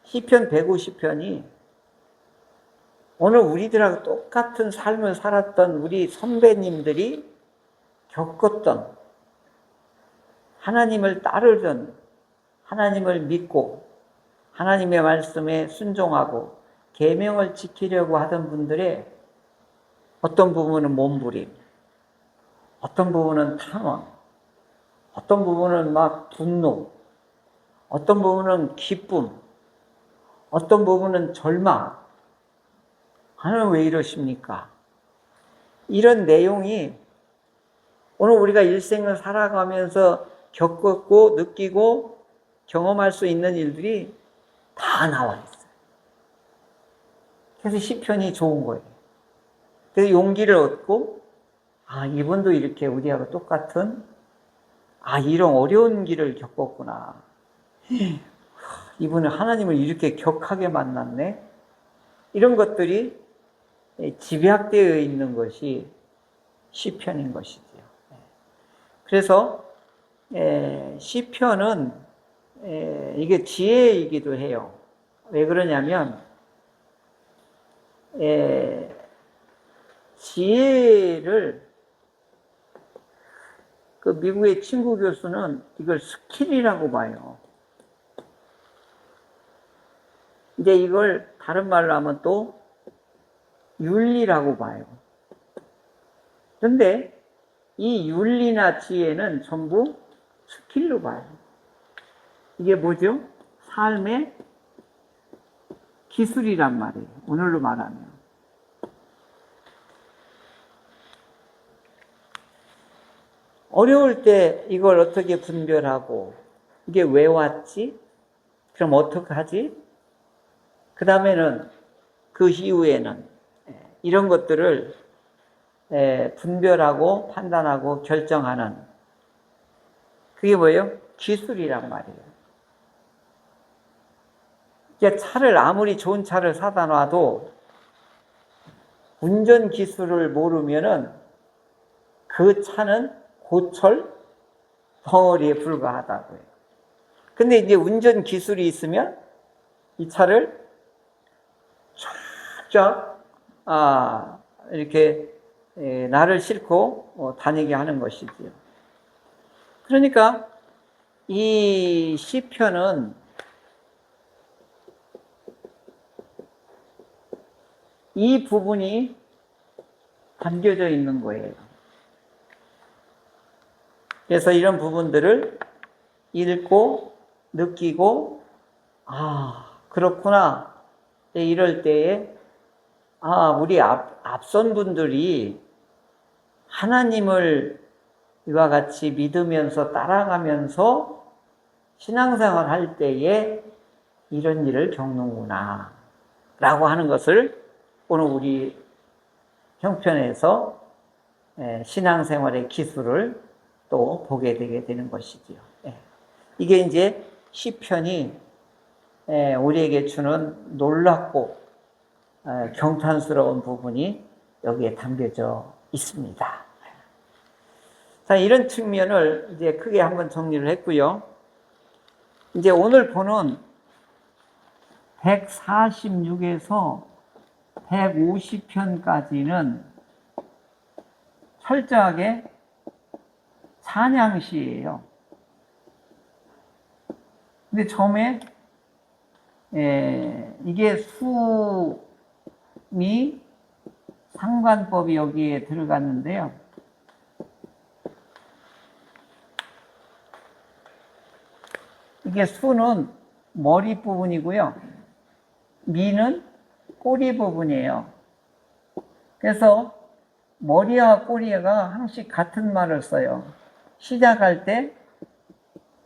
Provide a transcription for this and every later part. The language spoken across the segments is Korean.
시편 150편이 오늘 우리들하고 똑같은 삶을 살았던 우리 선배님들이 겪었던, 하나님을 따르던, 하나님을 믿고 하나님의 말씀에 순종하고 계명을 지키려고 하던 분들의 어떤 부분은 몸부림, 어떤 부분은 탐험, 어떤 부분은 막 분노, 어떤 부분은 기쁨, 어떤 부분은 절망. 하나님 왜 이러십니까? 이런 내용이 오늘 우리가 일생을 살아가면서 겪었고 느끼고 경험할 수 있는 일들이 다 나와 있어요. 그래서 시편이 좋은 거예요. 그래서 용기를 얻고, 이분도 이렇게 우리하고 똑같은, 이런 어려운 길을 겪었구나. 이분은 하나님을 이렇게 격하게 만났네. 이런 것들이 집약되어 있는 것이 시편인 것이죠. 그래서 시편은 이게 지혜이기도 해요. 왜 그러냐면 지혜를 그 미국의 친구 교수는 이걸 스킬이라고 봐요. 이제 이걸 다른 말로 하면 또 윤리라고 봐요. 그런데 이 윤리나 지혜는 전부 스킬로 봐요. 이게 뭐죠? 삶의 기술이란 말이에요. 오늘로 말하면. 어려울 때 이걸 어떻게 분별하고, 이게 왜 왔지? 그럼 어떻게 하지? 그 다음에는, 그 이후에는 이런 것들을 분별하고 판단하고 결정하는, 그게 뭐예요? 기술이란 말이에요. 이제 차를 아무리 좋은 차를 사다 놔도 운전 기술을 모르면은 그 차는 고철 덩어리에 불과하다고요. 근데 이제 운전 기술이 있으면 이 차를 쫙쫙 이렇게 나를 싣고 다니게 하는 것이지요. 그러니까 이 시편은 이 부분이 담겨져 있는 거예요. 그래서 이런 부분들을 읽고 느끼고, 그렇구나. 이럴 때에 우리 앞선 분들이 하나님을 이와 같이 믿으면서 따라가면서 신앙생활 할 때에 이런 일을 겪는구나 라고 하는 것을 오늘 우리 형편에서 신앙생활의 기술을 또 보게 되게 되는 것이지요. 이게 이제 시편이 우리에게 주는 놀랍고 경탄스러운 부분이 여기에 담겨져 있습니다. 자, 이런 측면을 이제 크게 한번 정리를 했고요. 이제 오늘 보는 146에서 150편까지는 철저하게 찬양시예요. 근데 처음에 이게 수미 상관법이 여기에 들어갔는데요. 이게 수는 머리 부분이고요. 미는 꼬리 부분이에요. 그래서 머리와 꼬리가 항상 같은 말을 써요. 시작할 때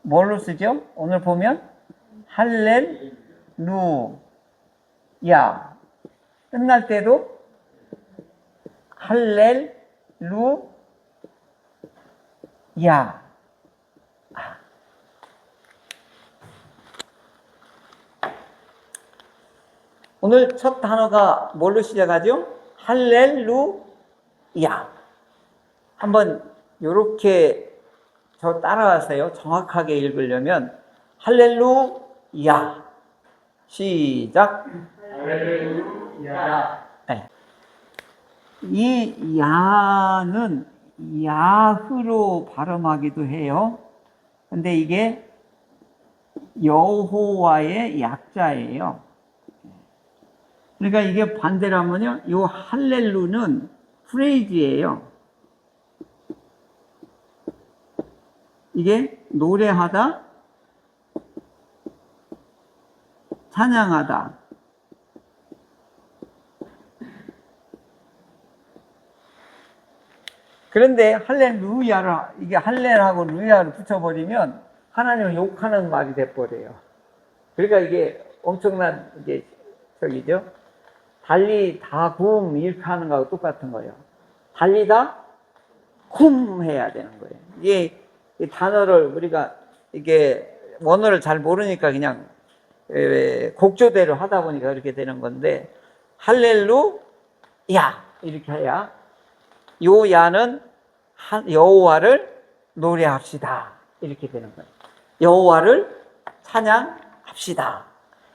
뭘로 쓰죠? 오늘 보면 할렐루야. 끝날 때도 할렐루야. 오늘 첫 단어가 뭘로 시작하죠? 할렐루야. 한번 요렇게 저 따라하세요. 정확하게 읽으려면 할렐루야. 시작. 할렐루야. 네. 이 야는 야흐로 발음하기도 해요. 근데 이게 여호와의 약자예요. 그러니까 이게 반대로 하면요, 이 할렐루는 프레이즈예요. 이게 노래하다, 찬양하다. 그런데 할렐루야를, 이게 할렐하고 루야를 붙여버리면 하나님을 욕하는 말이 돼버려요. 그러니까 이게 엄청난, 이게, 저기죠. 달리다 굼 이렇게 하는 거하고 똑같은 거예요. 달리다 굼 해야 되는 거예요. 이게 이 단어를 우리가 이게 원어를 잘 모르니까 그냥 곡조대로 하다 보니까 그렇게 되는 건데, 할렐루야 이렇게 해야 요 야는 여호와를 노래합시다 이렇게 되는 거예요. 여호와를 찬양합시다.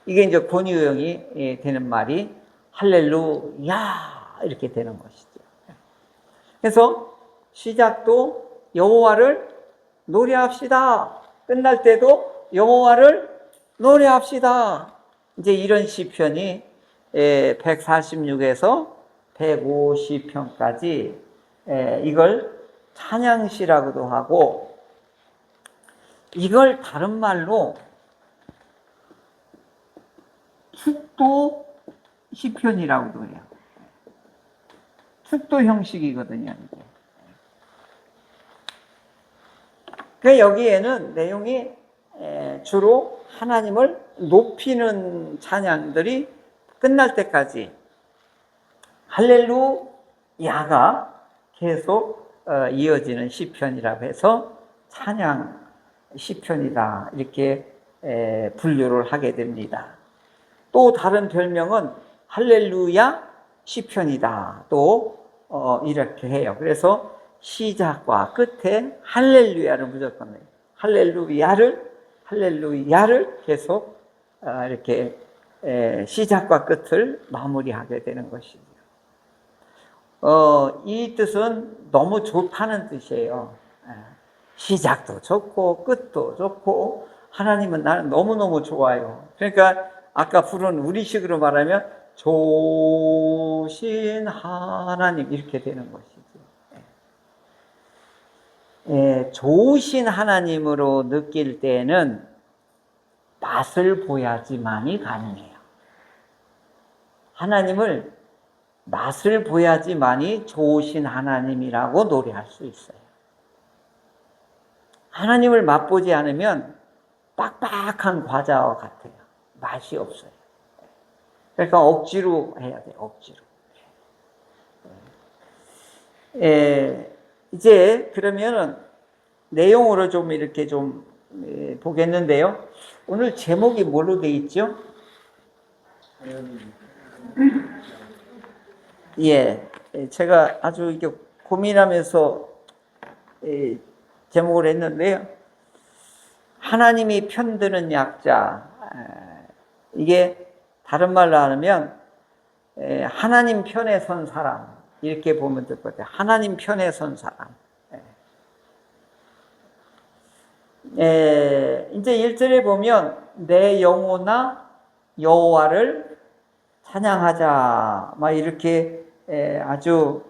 이게 이제 권유형이 되는 말이 할렐루야 이렇게 되는 것이죠. 그래서 시작도 여호와를 노래합시다. 끝날 때도 여호와를 노래합시다. 이제 이런 시편이 146에서 150편까지 이걸 찬양시라고도 하고, 이걸 다른 말로 축도 시편이라고도 해요. 축도 형식이거든요. 그 여기에는 내용이 주로 하나님을 높이는 찬양들이 끝날 때까지 할렐루야가 계속 이어지는 시편이라고 해서 찬양 시편이다 이렇게 분류를 하게 됩니다. 또 다른 별명은 할렐루야 시편이다 또 이렇게 해요. 그래서 시작과 끝에 할렐루야를 무조건 해요. 할렐루야를 계속 이렇게 시작과 끝을 마무리하게 되는 것이죠. 이 뜻은 너무 좋다는 뜻이에요. 시작도 좋고 끝도 좋고 하나님은 나는 너무너무 좋아요. 그러니까 아까 부른 우리식으로 말하면 좋으신 하나님 이렇게 되는 것이죠. 좋으신 하나님으로 느낄 때는 맛을 보야지만이 가능해요. 하나님을 맛을 보야지만이 좋으신 하나님이라고 노래할 수 있어요. 하나님을 맛보지 않으면 빡빡한 과자와 같아요. 맛이 없어요. 그러니까 억지로 해야 돼요. 억지로. 이제 그러면은 내용으로 좀 이렇게 좀 보겠는데요. 오늘 제목이 뭘로 돼 있죠? 예, 제가 아주 이렇게 고민하면서 제목을 했는데요. 하나님이 편드는 약자. 이게 다른 말로 하면 하나님 편에 선 사람 이렇게 보면 될 것 같아요. 하나님 편에 선 사람. 이제 1절에 보면 내 영혼아 여호와를 찬양하자 막 이렇게 아주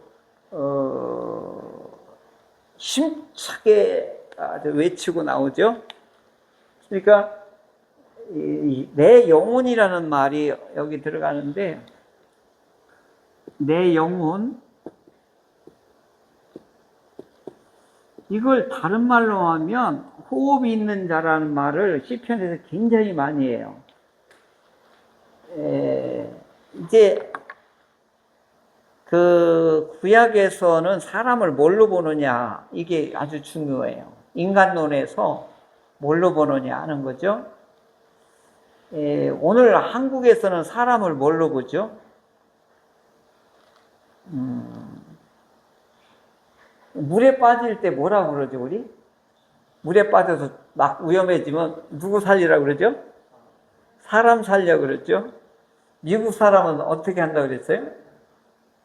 힘차게 아주 외치고 나오죠. 그러니까 내 영혼이라는 말이 여기 들어가는데, 내 영혼, 이걸 다른 말로 하면 호흡이 있는 자라는 말을 시편에서 굉장히 많이 해요. 이제 그 구약에서는 사람을 뭘로 보느냐 이게 아주 중요해요. 인간론에서 뭘로 보느냐 하는 거죠. 오늘 한국에서는 사람을 뭘로 보죠? 물에 빠질 때 뭐라고 그러죠, 우리? 물에 빠져서 막 위험해지면 누구 살리라고 그러죠? 사람 살려 그랬죠? 미국 사람은 어떻게 한다고 그랬어요?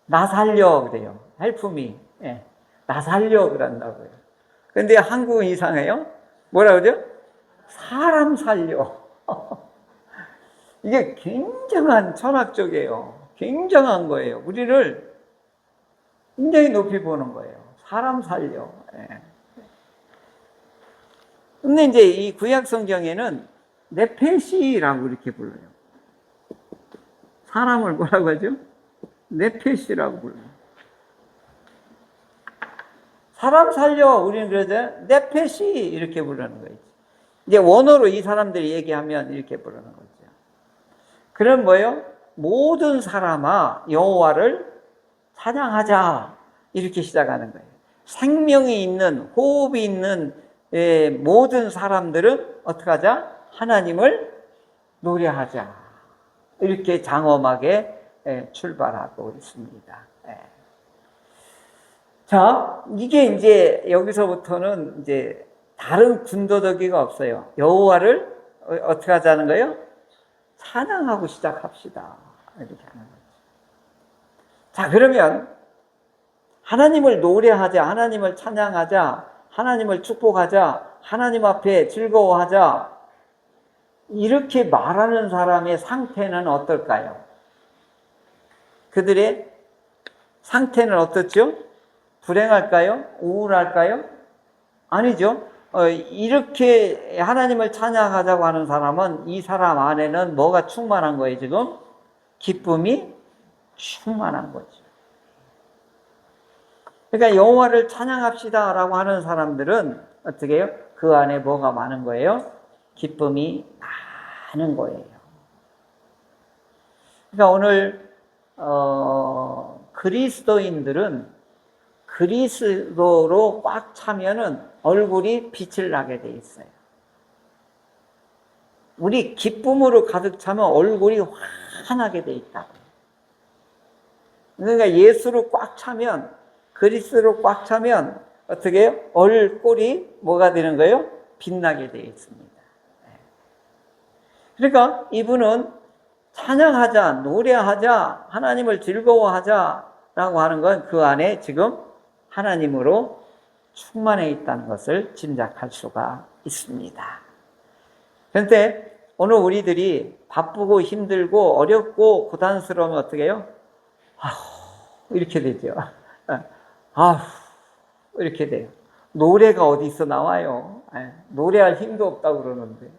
나 살려 그래요. help me. 예. 나 살려 그런다고요. 근데 한국은 이상해요. 뭐라 그러죠? 사람 살려. 이게 굉장한 철학적이에요. 굉장한 거예요. 우리를 굉장히 높이 보는 거예요. 사람 살려. 예. 근데 이제 이 구약 성경에는 네페시라고 이렇게 불러요. 사람을 뭐라고 하죠? 네페시라고 불러요. 사람 살려 우리는 그러죠. 네페시 이렇게 부르는 거예요. 이제 원어로 이 사람들이 얘기하면 이렇게 부르는 거죠. 그럼 뭐예요? 모든 사람아 여호와를 찬양하자 이렇게 시작하는 거예요. 생명이 있는 호흡이 있는 모든 사람들은 어떻게 하자? 하나님을 노래하자 이렇게 장엄하게 출발하고 있습니다. 자, 이게 이제 여기서부터는 이제 다른 군더더기가 없어요. 여호와를 어떻게 하자는 거예요? 찬양하고 시작합시다. 이렇게 하는 거죠. 자, 그러면 하나님을 노래하자, 하나님을 찬양하자, 하나님을 축복하자, 하나님 앞에 즐거워하자 이렇게 말하는 사람의 상태는 어떨까요? 그들의 상태는 어떻죠? 불행할까요? 우울할까요? 아니죠. 이렇게 하나님을 찬양하자고 하는 사람은 이 사람 안에는 뭐가 충만한 거예요, 지금? 기쁨이 충만한 거죠. 그러니까 여호와를 찬양합시다 라고 하는 사람들은 어떻게 해요? 그 안에 뭐가 많은 거예요? 기쁨이 많은 거예요. 그러니까 오늘 그리스도인들은 그리스도로 꽉 차면은 얼굴이 빛을 나게 돼 있어요. 우리 기쁨으로 가득 차면 얼굴이 환하게 돼 있다고. 그러니까 예수로 꽉 차면, 그리스도로 꽉 차면 어떻게 해요? 얼굴이 뭐가 되는 거예요? 빛나게 돼 있습니다. 그러니까 이분은 찬양하자, 노래하자, 하나님을 즐거워하자라고 하는 건 그 안에 지금 하나님으로 충만해 있다는 것을 짐작할 수가 있습니다. 그런데 오늘 우리들이 바쁘고 힘들고 어렵고 고단스러우면 어떻게 해요? 이렇게 되죠. 이렇게 돼요. 노래가 어디서 나와요? 노래할 힘도 없다고 그러는데.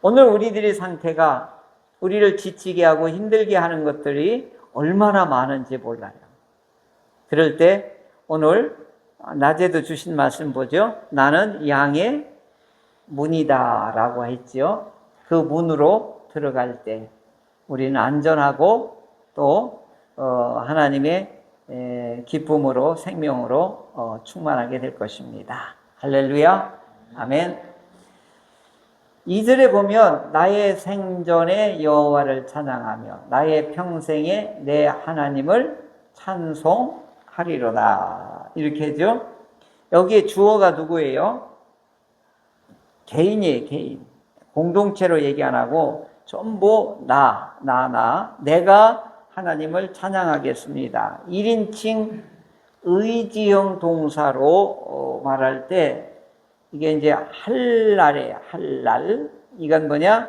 오늘 우리들의 상태가 우리를 지치게 하고 힘들게 하는 것들이 얼마나 많은지 몰라요. 그럴 때 오늘 낮에도 주신 말씀 보죠. 나는 양의 문이다 라고 했죠. 그 문으로 들어갈 때 우리는 안전하고 또 하나님의 기쁨으로 생명으로 충만하게 될 것입니다. 할렐루야. 아멘. 2절에 보면 나의 생전에 여호와를 찬양하며 나의 평생에 내 하나님을 찬송하리로다. 이렇게 하죠. 여기에 주어가 누구예요? 개인이에요, 개인. 공동체로 얘기 안 하고 전부 내가 하나님을 찬양하겠습니다. 1인칭 의지형 동사로 말할 때 이게 이제 할랄이에요. 할랄. 이건 뭐냐?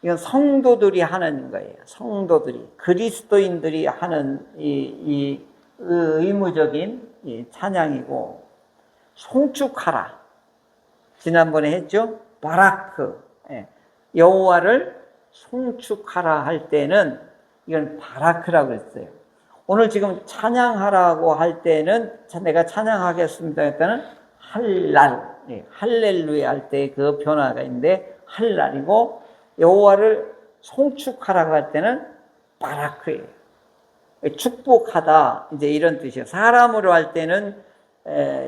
이건 성도들이 하는 거예요. 성도들이. 그리스도인들이 하는 이 의무적인 이 찬양이고, 송축하라. 지난번에 했죠? 바라크. 여호와를 송축하라 할 때는 이건 바라크라고 했어요. 오늘 지금 찬양하라고 할 때는 내가 찬양하겠습니다 했다는 할랄. 할렐루야 할 때 그 변화가 있는데 할랄이고, 여호와를 송축하라고 할 때는 바라크예요. 축복하다 이제 이런 뜻이에요. 사람으로 할 때는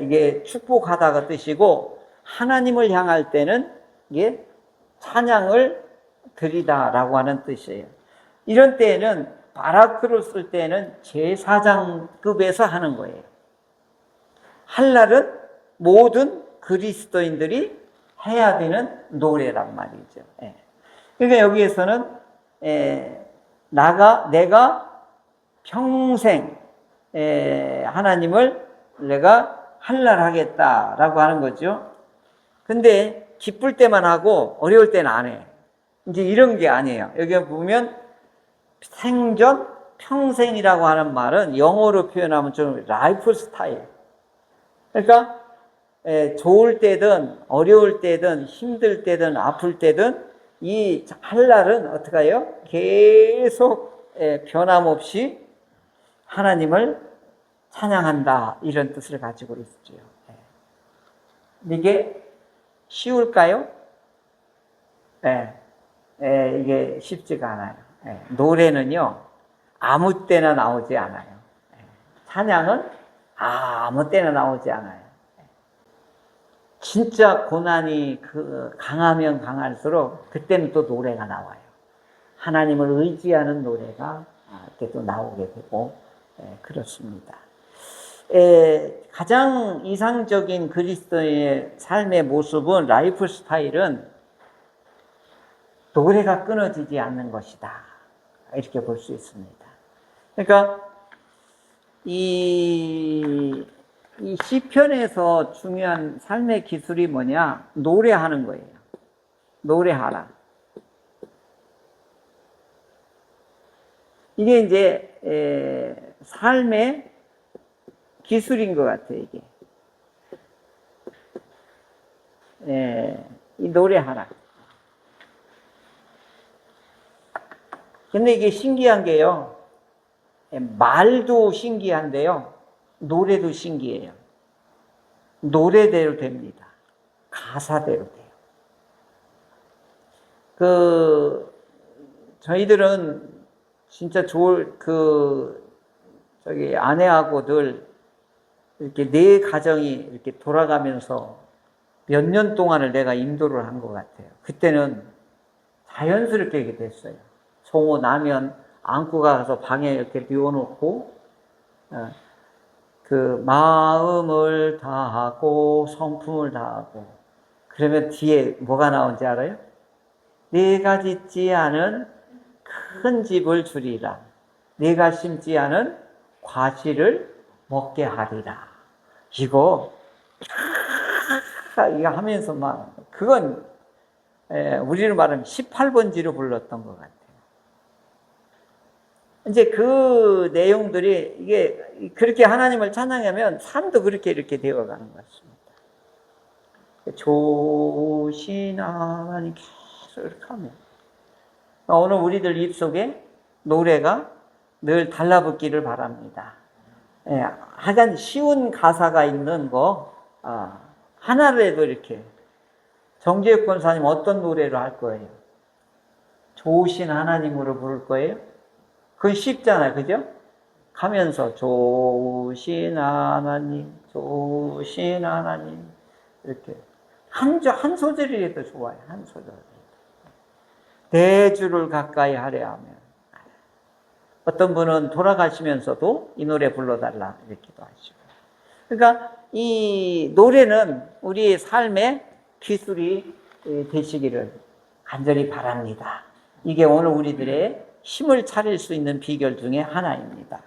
이게 축복하다가 뜻이고, 하나님을 향할 때는 이게 찬양을 드리다라고 하는 뜻이에요. 이런 때에는 바라크로 쓸 때는 제사장급에서 하는 거예요. 할랄은 모든 그리스도인들이 해야 되는 노래란 말이죠. 그러니까 여기에서는 내가 평생 하나님을 내가 한랄하겠다라고 하는 거죠. 근데 기쁠 때만 하고 어려울 때는 안 해. 이제 이런 게 아니에요. 여기 보면 생전 평생이라고 하는 말은 영어로 표현하면 좀 라이프 스타일. 그러니까 좋을 때든 어려울 때든 힘들 때든 아플 때든 이 한랄은 어떻게 해요? 계속 변함없이 하나님을 찬양한다, 이런 뜻을 가지고 있죠. 이게 쉬울까요? 이게 쉽지가 않아요. 노래는요, 아무 때나 나오지 않아요. 찬양은 아무 때나 나오지 않아요. 진짜 고난이 강하면 강할수록 그때는 또 노래가 나와요. 하나님을 의지하는 노래가 또 나오게 되고 그렇습니다. 가장 이상적인 그리스도인의 삶의 모습은, 라이프 스타일은 노래가 끊어지지 않는 것이다, 이렇게 볼 수 있습니다. 그러니까 이 시편에서 중요한 삶의 기술이 뭐냐? 노래하는 거예요. 노래하라. 이게 이제 삶의 기술인 것 같아요, 이게. 이 노래하라. 근데 이게 신기한 게요, 말도 신기한데요, 노래도 신기해요. 노래대로 됩니다. 가사대로 돼요. 저희들은 진짜 아내하고들 이렇게 내 가정이 이렇게 돌아가면서 몇 년 동안을 내가 인도를 한 것 같아요. 그때는 자연스럽게 이렇게 됐어요. 송호 나면 안고 가서 방에 이렇게 뉘워놓고, 마음을 다하고 성품을 다하고, 그러면 뒤에 뭐가 나온지 알아요? 내가 짓지 않은 큰 집을 주리라. 내가 심지 않은 과실을 먹게 하리라. 이거 하면서 그건 우리로 말하면 18번지로 불렀던 것 같아요. 이제 그 내용들이, 이게 그렇게 하나님을 찬양하면 삶도 그렇게 이렇게 되어가는 것 같습니다. 좋으신 하나님 계속 이렇게 하면, 오늘 우리들 입속에 노래가 늘 달라붙기를 바랍니다. 하여간 쉬운 가사가 있는 거 하나라도 이렇게. 정재욱 권사님 어떤 노래로 할 거예요? 좋으신 하나님으로 부를 거예요? 그건 쉽잖아요, 그죠? 가면서 좋으신 하나님, 좋으신 하나님, 이렇게 한 소절이라도 좋아요. 한 소절. 대주를 가까이 하려 하면. 어떤 분은 돌아가시면서도 이 노래 불러달라 이렇게도 하시고. 그러니까 이 노래는 우리의 삶의 기술이 되시기를 간절히 바랍니다. 이게 오늘 우리들의 힘을 차릴 수 있는 비결 중에 하나입니다.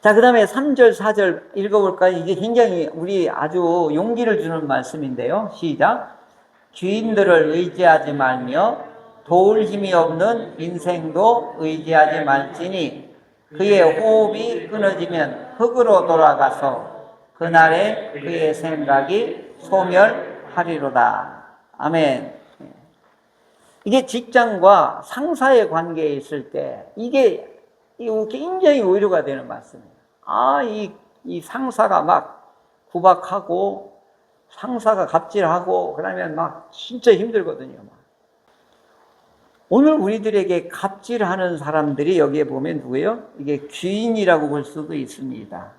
자, 그 다음에 3절, 4절 읽어볼까요? 이게 굉장히 우리 아주 용기를 주는 말씀인데요. 시작. 귀인들을 의지하지 말며 도울 힘이 없는 인생도 의지하지 말지니 그의 호흡이 끊어지면 흙으로 돌아가서 그날에 그의 생각이 소멸하리로다. 아멘. 이게 직장과 상사의 관계에 있을 때 이게 굉장히 위로가 되는 말씀이에요. 이 상사가 막 구박하고 상사가 갑질하고 그러면 막 진짜 힘들거든요. 오늘 우리들에게 갑질하는 사람들이 여기에 보면 누구예요? 이게 귀인이라고 볼 수도 있습니다.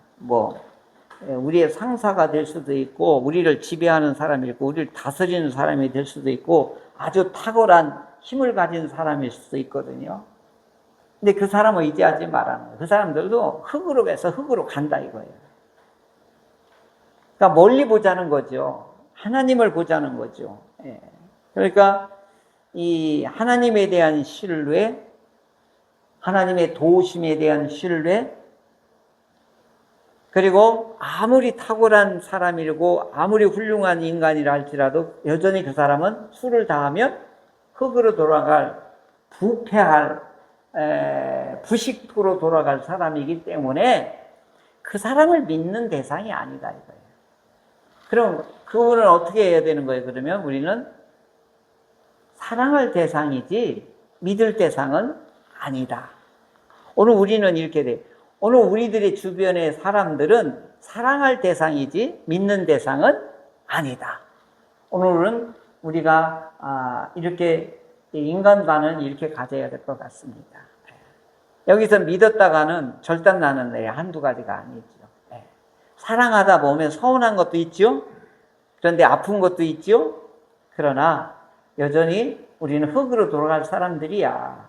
우리의 상사가 될 수도 있고, 우리를 지배하는 사람이 있고, 우리를 다스리는 사람이 될 수도 있고, 아주 탁월한 힘을 가진 사람일 수도 있거든요. 근데 그 사람을 의지하지 말라는 거예요. 그 사람들도 흙으로 가서 흙으로 간다 이거예요. 그러니까 멀리 보자는 거죠. 하나님을 보자는 거죠. 그러니까 이 하나님에 대한 신뢰, 하나님의 도우심에 대한 신뢰, 그리고 아무리 탁월한 사람이고 아무리 훌륭한 인간이라 할지라도 여전히 그 사람은 술을 다하면 흙으로 돌아갈, 부패할, 부식토로 돌아갈 사람이기 때문에 그 사람을 믿는 대상이 아니다 이거예요. 그럼 그분을 어떻게 해야 되는 거예요? 그러면 우리는 사랑할 대상이지 믿을 대상은 아니다. 오늘 우리는 이렇게 돼요. 오늘 우리들의 주변의 사람들은 사랑할 대상이지 믿는 대상은 아니다. 오늘은 우리가 이렇게 인간관은 이렇게 가져야 될 것 같습니다. 여기서 믿었다가는 절단나는 애 한두 가지가 아니죠. 사랑하다 보면 서운한 것도 있죠. 그런데 아픈 것도 있죠. 그러나 여전히 우리는 흙으로 돌아갈 사람들이야.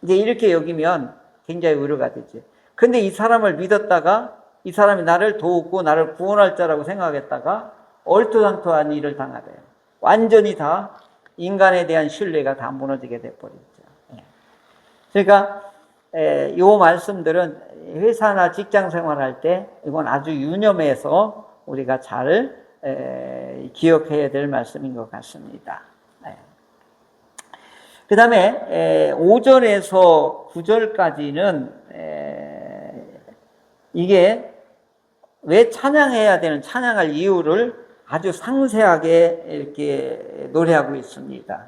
이제 이렇게 여기면 굉장히 위로가 되죠. 근데 이 사람을 믿었다가 이 사람이 나를 도우고 나를 구원할 자라고 생각했다가 얼토당토한 일을 당하대요. 완전히 다 인간에 대한 신뢰가 다 무너지게 돼버리죠. 그러니까 이 말씀들은 회사나 직장 생활할 때 이건 아주 유념해서 우리가 잘 기억해야 될 말씀인 것 같습니다. 그 다음에 5절에서 9절까지는 이게 왜 찬양해야 되는 찬양할 이유를 아주 상세하게 이렇게 노래하고 있습니다.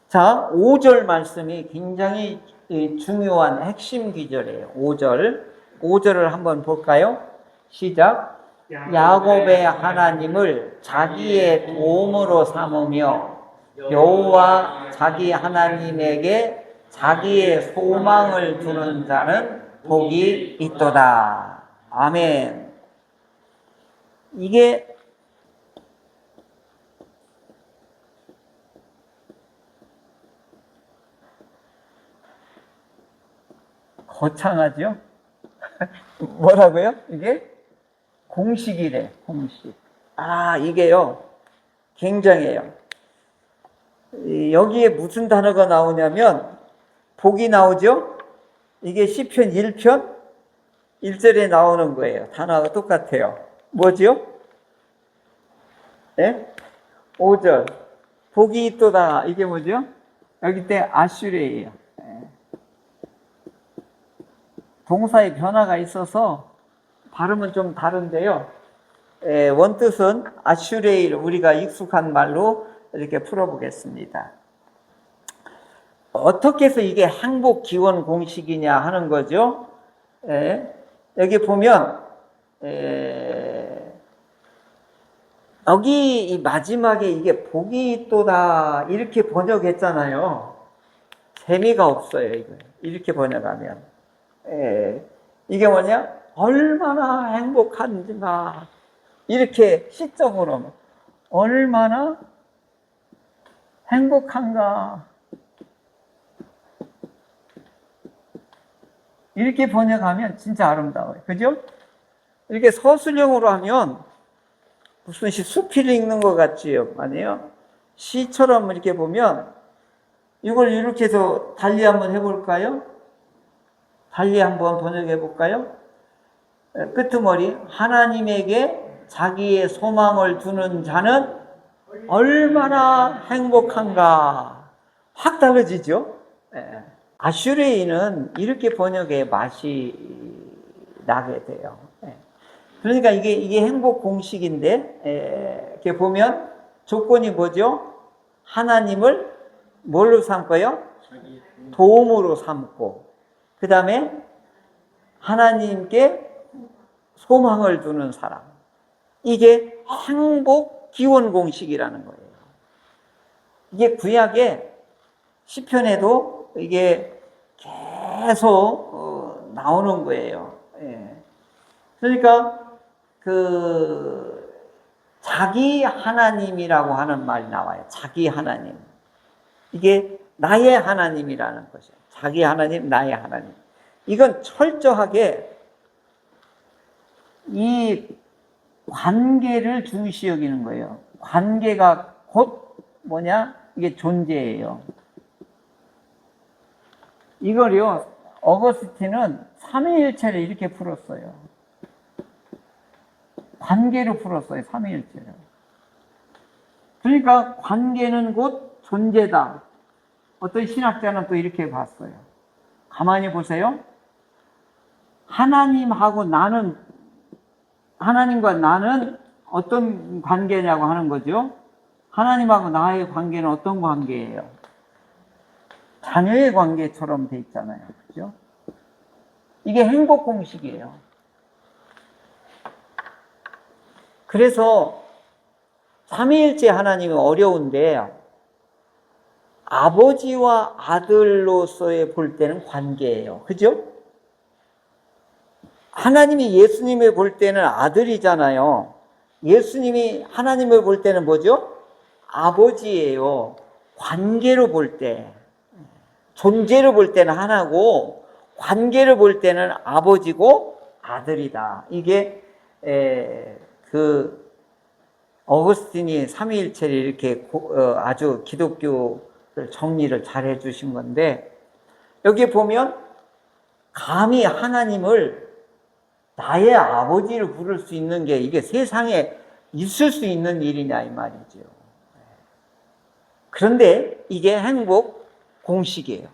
자, 5절 말씀이 굉장히 중요한 핵심 기절이에요. 5절을 한번 볼까요? 시작. 야곱의 하나님을 자기의 도움으로 삼으며 여호와 자기 하나님에게 자기의 소망을 두는 자는 복이 있도다. 아멘. 이게 거창하죠? 뭐라고요? 이게? 공식이래, 공식. 이게요, 굉장해요. 여기에 무슨 단어가 나오냐면, 복이 나오죠? 이게 시편 1편 1절에 나오는 거예요. 단어가 똑같아요. 뭐죠? 네? 5절. 복이 있도다. 이게 뭐죠? 여기 때 아슈레예요. 동사의 변화가 있어서 발음은 좀 다른데요. 원뜻은 아슈레이를 우리가 익숙한 말로 이렇게 풀어보겠습니다. 어떻게 해서 이게 행복 기원 공식이냐 하는 거죠. 여기 보면 여기 이 마지막에 이게 복이 있도다 이렇게 번역했잖아요. 재미가 없어요. 이거 이렇게 번역하면 이게 뭐냐? 얼마나 행복한가 이렇게 시적으로 얼마나 행복한가 이렇게 번역하면 진짜 아름다워요. 그죠? 이렇게 서술형으로 하면 무슨 수필을 읽는 것 같지요? 아니에요? 시처럼 이렇게 보면 이걸 이렇게 해서 달리 한번 해볼까요? 달리 한번 번역해 볼까요? 끄트머리 하나님에게 자기의 소망을 두는 자는 얼마나 행복한가 확 달라지죠? 아슈레이는 이렇게 번역의 맛이 나게 돼요. 그러니까 이게 행복 공식인데 이렇게 보면 조건이 뭐죠? 하나님을 뭘로 삼고요? 도움으로 삼고 그 다음에 하나님께 소망을 두는 사람. 이게 행복 기원 공식이라는 거예요. 이게 구약의 시편에도 이게 계속 나오는 거예요. 그러니까 자기 하나님이라고 하는 말이 나와요. 자기 하나님. 이게 나의 하나님이라는 것이죠. 자기 하나님, 나의 하나님. 이건 철저하게 이 관계를 중시 여기는 거예요. 관계가 곧 뭐냐? 이게 존재예요. 이걸요, 어거스틴은 삼위일체를 이렇게 풀었어요. 관계로 풀었어요, 삼위일체를. 그러니까 관계는 곧 존재다. 어떤 신학자는 또 이렇게 봤어요. 가만히 보세요. 하나님과 나는 어떤 관계냐고 하는 거죠. 하나님하고 나의 관계는 어떤 관계예요? 자녀의 관계처럼 돼 있잖아요. 그죠? 이게 행복 공식이에요. 그래서 삼위일체 하나님이 어려운데 아버지와 아들로서의 볼 때는 관계예요. 그죠? 하나님이 예수님을 볼 때는 아들이잖아요. 예수님이 하나님을 볼 때는 뭐죠? 아버지예요. 관계로 볼 때. 존재로 볼 때는 하나고 관계로 볼 때는 아버지고 아들이다. 이게 어거스틴이 삼위일체를 이렇게 아주 기독교를 정리를 잘 해주신 건데, 여기 보면 감히 하나님을 나의 아버지를 부를 수 있는 게 이게 세상에 있을 수 있는 일이냐 이 말이죠. 그런데 이게 행복 공식이에요.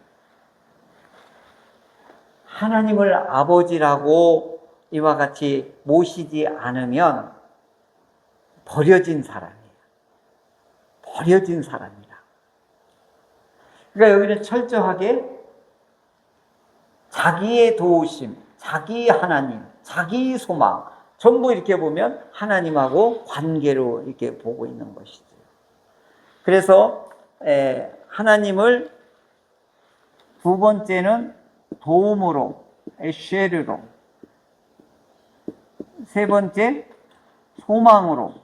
하나님을 아버지라고 이와 같이 모시지 않으면 버려진 사람이에요. 버려진 사람이라. 그러니까 여기는 철저하게 자기의 도우심, 자기 하나님, 자기 소망, 전부 이렇게 보면 하나님하고 관계로 이렇게 보고 있는 것이죠. 그래서 하나님을 두 번째는 도움으로, 쉐르로, 세 번째 소망으로,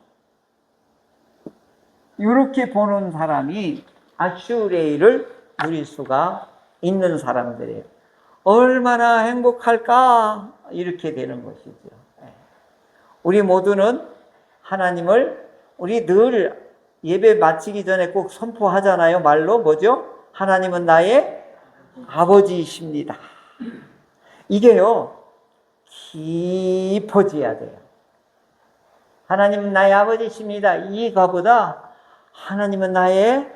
이렇게 보는 사람이 아슈레이를 누릴 수가 있는 사람들이에요. 얼마나 행복할까? 이렇게 되는 것이죠. 우리 모두는 하나님을 우리 늘 예배 마치기 전에 꼭 선포하잖아요. 말로 뭐죠? 하나님은 나의 아버지이십니다. 이게요, 깊어져야 돼요. 하나님은 나의 아버지이십니다. 이거보다 하나님은 나의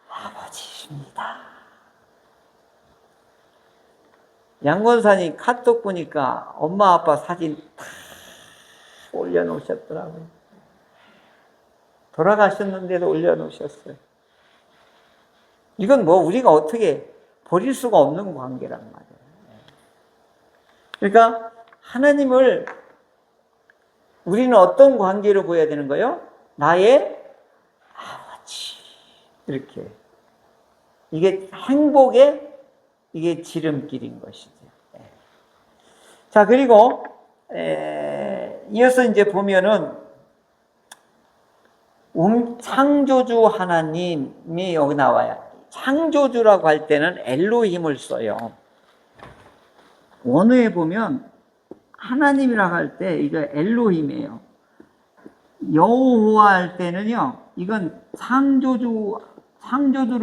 아버지이십니다. 양권사님 카톡 보니까 엄마 아빠 사진 다 올려놓으셨더라고요. 돌아가셨는데도 올려놓으셨어요. 이건 뭐 우리가 어떻게 버릴 수가 없는 관계란 말이에요. 그러니까 하나님을 우리는 어떤 관계로 보여야 되는 거예요? 나의 아버지. 이렇게. 이게 행복의 이게 지름길인 것이죠. 자, 그리고 이어서 이제 보면은 창조주 하나님이 여기 나와요. 창조주라고 할 때는 엘로힘을 써요. 원어에 보면 하나님이라고 할 때 이거 엘로힘이에요. 여호와 할 때는요, 이건 창조주로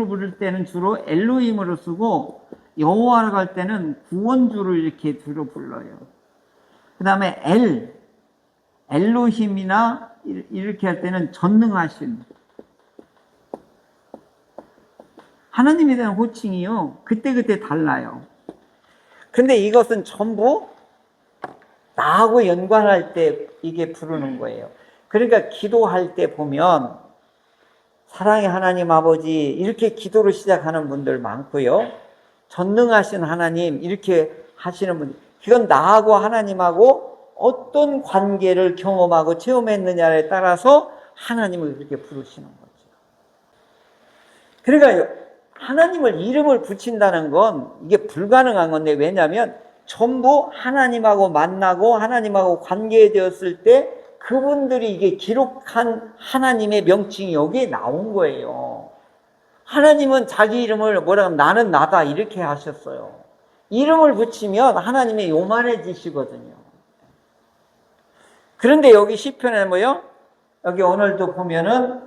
부를 때는 주로 엘로힘으로 쓰고, 여호와라고 할 때는 구원주를 이렇게 주로 불러요. 그 다음에 엘로힘이나 이렇게 할 때는 전능하신 하나님에 대한 호칭이요, 그때그때 달라요. 근데 이것은 전부 나하고 연관할 때 이게 부르는 거예요. 그러니까 기도할 때 보면 사랑의 하나님 아버지 이렇게 기도를 시작하는 분들 많고요, 전능하신 하나님 이렇게 하시는 분들, 그건 나하고 하나님하고 어떤 관계를 경험하고 체험했느냐에 따라서 하나님을 그렇게 부르시는 거죠. 그러니까 하나님을 이름을 붙인다는 건 이게 불가능한 건데, 왜냐하면 전부 하나님하고 만나고 하나님하고 관계되었을 때 그분들이 이게 기록한 하나님의 명칭이 여기에 나온 거예요. 하나님은 자기 이름을 뭐라 하면 나는 나다 이렇게 하셨어요. 이름을 붙이면 하나님이 요만해지시거든요. 그런데 여기 시편에 뭐요? 여기 오늘도 보면은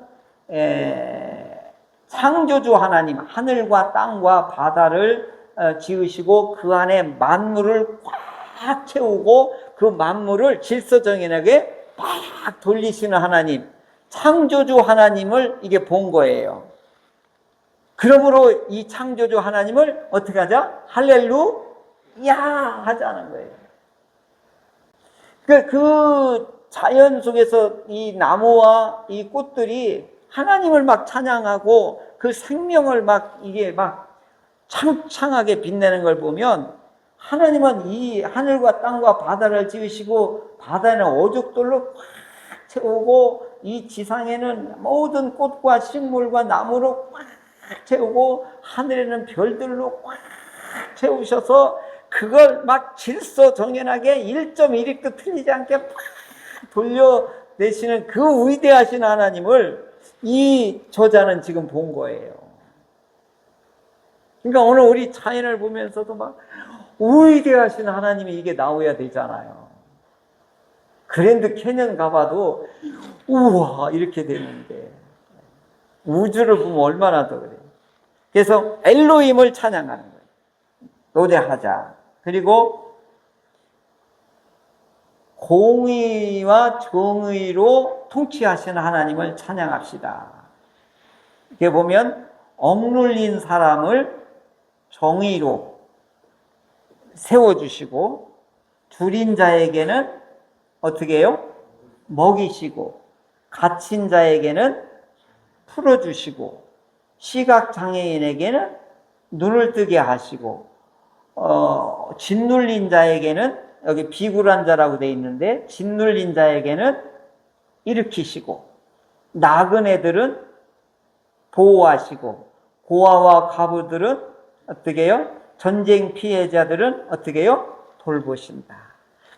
창조주 하나님, 하늘과 땅과 바다를 지으시고 그 안에 만물을 꽉 채우고 그 만물을 질서정연하게 막 돌리시는 하나님, 창조주 하나님을 이게 본 거예요. 그러므로 이 창조주 하나님을 어떻게 하자? 할렐루야 하자는 거예요. 그 자연 속에서 이 나무와 이 꽃들이 하나님을 막 찬양하고 그 생명을 막 이게 막 창창하게 빛내는 걸 보면 하나님은 이 하늘과 땅과 바다를 지으시고 바다는 오죽돌로 꽉 채우고 이 지상에는 모든 꽃과 식물과 나무로 꽉 채우고 하늘에는 별들로 꽉 채우셔서 그걸 막 질서정연하게 1.1위도 틀리지 않게 팍 돌려내시는 그 위대하신 하나님을 이 저자는 지금 본 거예요. 그러니까 오늘 우리 자연을 보면서도 막 위대하신 하나님이 이게 나와야 되잖아요. 그랜드 캐년 가봐도 우와 이렇게 되는데 우주를 보면 얼마나 더 그래요. 그래서 엘로힘을 찬양하는 거예요. 노래하자. 그리고 공의와 정의로 통치하시는 하나님을 찬양합시다. 이렇게 보면 억눌린 사람을 정의로 세워주시고 줄인 자에게는 어떻게 해요? 먹이시고 갇힌 자에게는 풀어주시고 시각장애인에게는 눈을 뜨게 하시고 짓눌린 자에게는 여기 비굴한 자라고 되어 있는데 짓눌린 자에게는 일으키시고 나그네들은 보호하시고 고아와 과부들은 어떻게 해요? 전쟁 피해자들은 어떻게 해요? 돌보신다.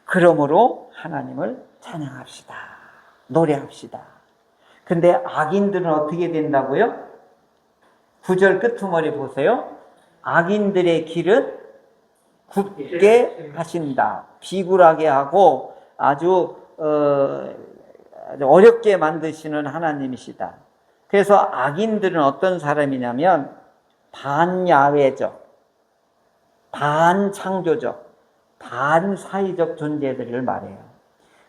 그러므로 하나님을 찬양합시다. 노래합시다. 근데 악인들은 어떻게 된다고요? 9절 끄트머리 보세요. 악인들의 길은 굳게 하신다. 비굴하게 하고 아주 어렵게 만드시는 하나님이시다. 그래서 악인들은 어떤 사람이냐면 반야외적, 반창조적, 반사회적 존재들을 말해요.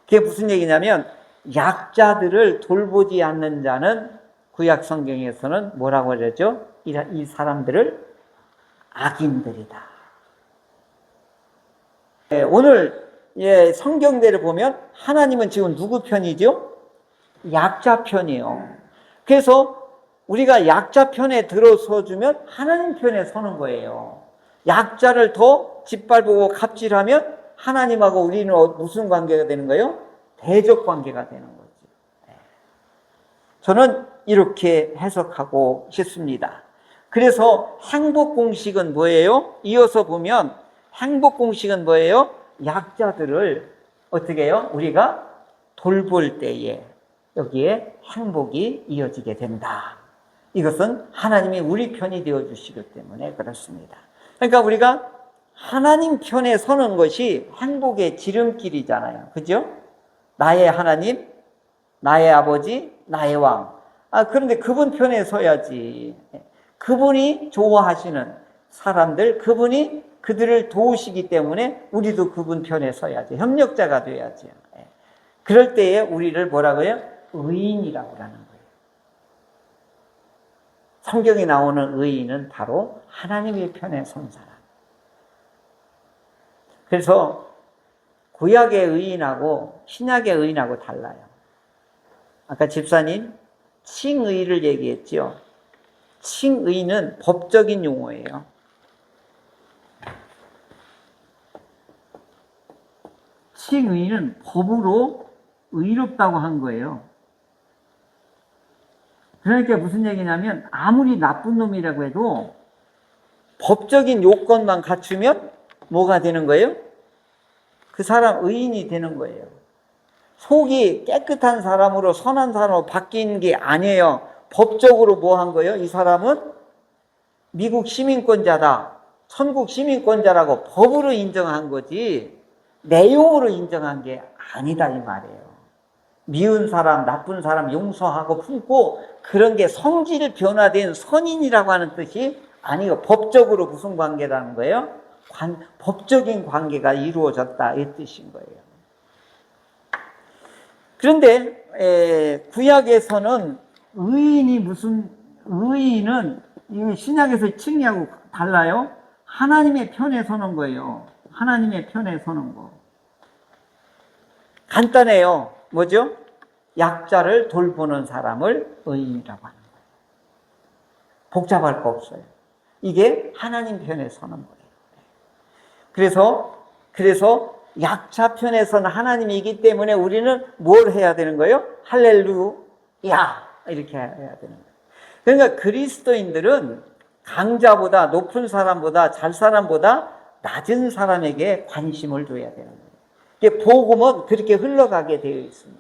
그게 무슨 얘기냐면 약자들을 돌보지 않는 자는 구약 성경에서는 뭐라고 그러죠? 이 사람들을 악인들이다. 오늘 성경대로 보면 하나님은 지금 누구 편이죠? 약자 편이에요. 그래서 우리가 약자 편에 들어서주면 하나님 편에 서는 거예요. 약자를 더 짓밟고 갑질하면 하나님하고 우리는 무슨 관계가 되는 거예요? 대적 관계가 되는 거죠. 저는 이렇게 해석하고 싶습니다. 그래서 행복 공식은 뭐예요? 이어서 보면 행복 공식은 뭐예요? 약자들을 어떻게 해요? 우리가 돌볼 때에 여기에 행복이 이어지게 된다. 이것은 하나님이 우리 편이 되어주시기 때문에 그렇습니다. 그러니까 우리가 하나님 편에 서는 것이 행복의 지름길이잖아요. 그죠? 나의 하나님, 나의 아버지, 나의 왕. 그런데 그분 편에 서야지. 그분이 좋아하시는 사람들, 그분이 그들을 도우시기 때문에 우리도 그분 편에 서야지. 협력자가 돼야지. 그럴 때에 우리를 뭐라고요? 의인이라고 하는 거예요. 성경에 나오는 의인은 바로 하나님의 편에 선 사람. 그래서 구약의 의인하고 신약의 의인하고 달라요. 아까 집사님 칭의를 얘기했죠. 칭의는 법적인 용어예요. 칭의는 법으로 의롭다고 한 거예요. 그러니까 무슨 얘기냐면 아무리 나쁜 놈이라고 해도 법적인 요건만 갖추면 뭐가 되는 거예요? 그 사람 의인이 되는 거예요. 속이 깨끗한 사람으로 선한 사람으로 바뀐 게 아니에요. 법적으로 뭐 한 거예요? 이 사람은 미국 시민권자다. 천국 시민권자라고 법으로 인정한 거지 내용으로 인정한 게 아니다 이 말이에요. 미운 사람, 나쁜 사람 용서하고 품고 그런 게 성질 변화된 선인이라고 하는 뜻이 아니고 법적으로 무슨 관계라는 거예요? 법적인 관계가 이루어졌다 이 뜻인 거예요. 그런데 구약에서는 의인은 이 신약에서 칭의하고 달라요. 하나님의 편에 서는 거예요. 하나님의 편에 서는 거. 간단해요. 뭐죠? 약자를 돌보는 사람을 의인이라고 하는 거예요. 복잡할 거 없어요. 이게 하나님 편에 서는 거예요. 그래서 약자 편에 서는 하나님이기 때문에 우리는 뭘 해야 되는 거예요? 할렐루야 이렇게 해야 되는 거예요. 그러니까 그리스도인들은 강자보다 높은 사람보다 잘 사람보다 낮은 사람에게 관심을 둬야 되는 거예요. 이게 복음은 그렇게 흘러가게 되어 있습니다.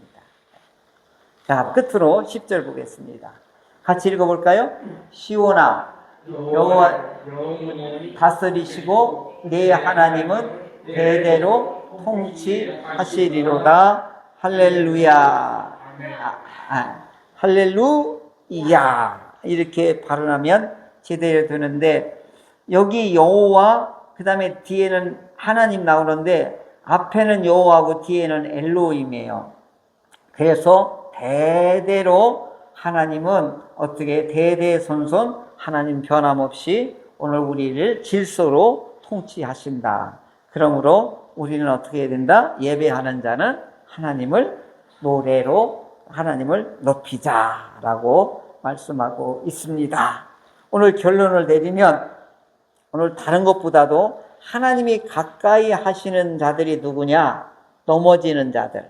자, 끝으로 10절 보겠습니다. 같이 읽어볼까요? 시온아 여호와 다스리시고 내 하나님은 대대로 통치하시리로다. 할렐루야. 할렐루야 이렇게 발언하면 제대로 되는데, 여기 여호와 그 다음에 뒤에는 하나님 나오는데 앞에는 여호와고 뒤에는 엘로힘이에요. 그래서 대대로 하나님은 어떻게 대대손손 하나님 변함없이 오늘 우리를 질서로 통치하신다. 그러므로 우리는 어떻게 해야 된다? 예배하는 자는 하나님을 노래로 하나님을 높이자라고 말씀하고 있습니다. 오늘 결론을 내리면, 오늘 다른 것보다도 하나님이 가까이 하시는 자들이 누구냐? 넘어지는 자들,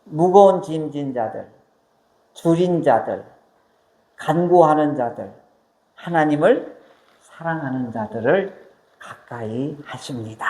무거운 짐진 자들, 줄인 자들, 간구하는 자들, 하나님을 사랑하는 자들을 가까이 하십니다.